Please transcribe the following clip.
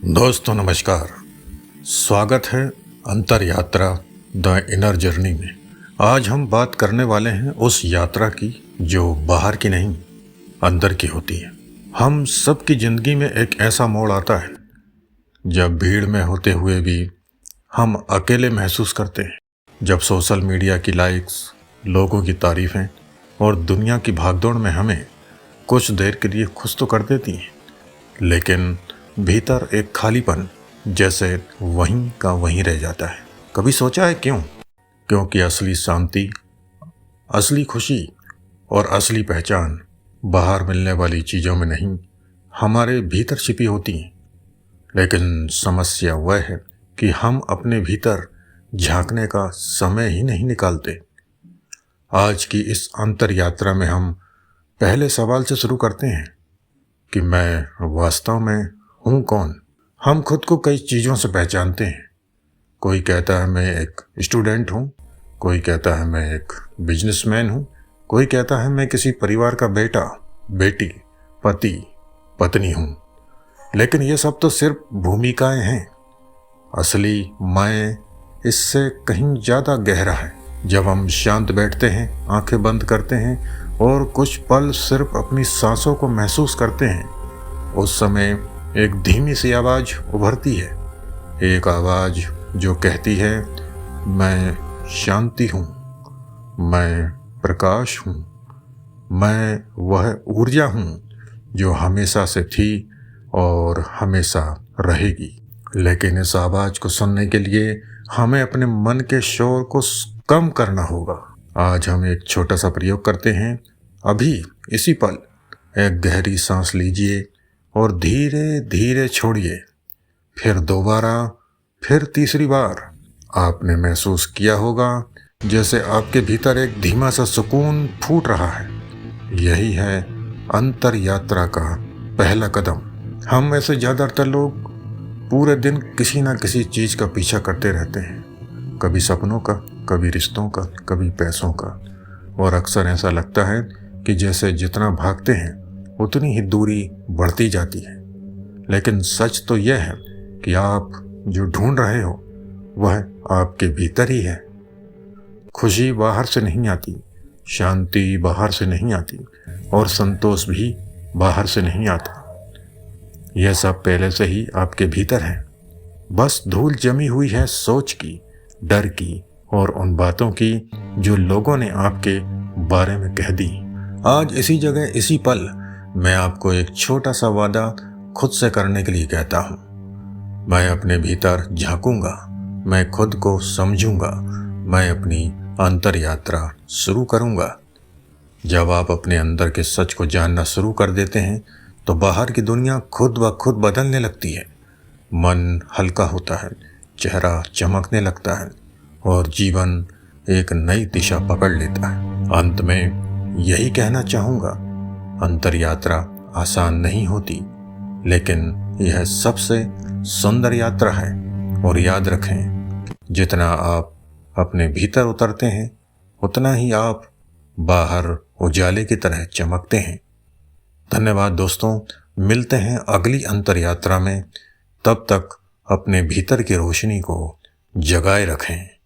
दोस्तों नमस्कार। स्वागत है अंतर यात्रा द इनर जर्नी में। आज हम बात करने वाले हैं उस यात्रा की जो बाहर की नहीं अंदर की होती है। हम सबकी ज़िंदगी में एक ऐसा मोड़ आता है जब भीड़ में होते हुए भी हम अकेले महसूस करते हैं। जब सोशल मीडिया की लाइक्स, लोगों की तारीफ़ें और दुनिया की भागदौड़ में हमें कुछ देर के लिए खुश तो कर देती हैं, लेकिन भीतर एक खालीपन जैसे वहीं का वहीं रह जाता है। कभी सोचा है क्यों? क्योंकि असली शांति, असली खुशी और असली पहचान बाहर मिलने वाली चीज़ों में नहीं, हमारे भीतर छिपी होती हैं। लेकिन समस्या वह है कि हम अपने भीतर झांकने का समय ही नहीं निकालते। आज की इस अंतर यात्रा में हम पहले सवाल से शुरू करते हैं कि मैं वास्तव में हूँ कौन। हम खुद को कई चीज़ों से पहचानते हैं। कोई कहता है मैं एक स्टूडेंट हूँ, कोई कहता है मैं एक बिजनेसमैन हूँ, कोई कहता है मैं किसी परिवार का बेटा, बेटी, पति, पत्नी हूँ। लेकिन ये सब तो सिर्फ भूमिकाएं हैं। असली मैं इससे कहीं ज़्यादा गहरा है। जब हम शांत बैठते हैं, आंखें बंद करते हैं और कुछ पल सिर्फ अपनी सांसों को महसूस करते हैं, उस समय एक धीमी सी आवाज़ उभरती है। एक आवाज़ जो कहती है मैं शांति हूँ, मैं प्रकाश हूँ, मैं वह ऊर्जा हूँ जो हमेशा से थी और हमेशा रहेगी। लेकिन इस आवाज़ को सुनने के लिए हमें अपने मन के शोर को कम करना होगा। आज हम एक छोटा सा प्रयोग करते हैं। अभी इसी पल एक गहरी सांस लीजिए और धीरे धीरे छोड़िए। फिर दोबारा, फिर तीसरी बार। आपने महसूस किया होगा जैसे आपके भीतर एक धीमा सा सुकून फूट रहा है। यही है अंतर यात्रा का पहला कदम। हम में से ज़्यादातर लोग पूरे दिन किसी ना किसी चीज़ का पीछा करते रहते हैं, कभी सपनों का, कभी रिश्तों का, कभी पैसों का। और अक्सर ऐसा लगता है कि जैसे जितना भागते हैं उतनी ही दूरी बढ़ती जाती है। लेकिन सच तो यह है कि आप जो ढूंढ रहे हो वह आपके भीतर ही है। खुशी बाहर से नहीं आती, शांति बाहर से नहीं आती और संतोष भी बाहर से नहीं आता। यह सब पहले से ही आपके भीतर है। बस धूल जमी हुई है सोच की, डर की और उन बातों की जो लोगों ने आपके बारे में कह दी। आज इसी जगह, इसी पल मैं आपको एक छोटा सा वादा खुद से करने के लिए कहता हूँ। मैं अपने भीतर झांकूंगा, मैं खुद को समझूंगा, मैं अपनी अंतर यात्रा शुरू करूंगा। जब आप अपने अंदर के सच को जानना शुरू कर देते हैं तो बाहर की दुनिया खुद ब खुद बदलने लगती है। मन हल्का होता है, चेहरा चमकने लगता है और जीवन एक नई दिशा पकड़ लेता है। अंत में यही कहना चाहूँगा, अंतर यात्रा आसान नहीं होती, लेकिन यह सबसे सुंदर यात्रा है। और याद रखें, जितना आप अपने भीतर उतरते हैं उतना ही आप बाहर उजाले की तरह चमकते हैं। धन्यवाद दोस्तों, मिलते हैं अगली अंतर यात्रा में। तब तक अपने भीतर की रोशनी को जगाए रखें।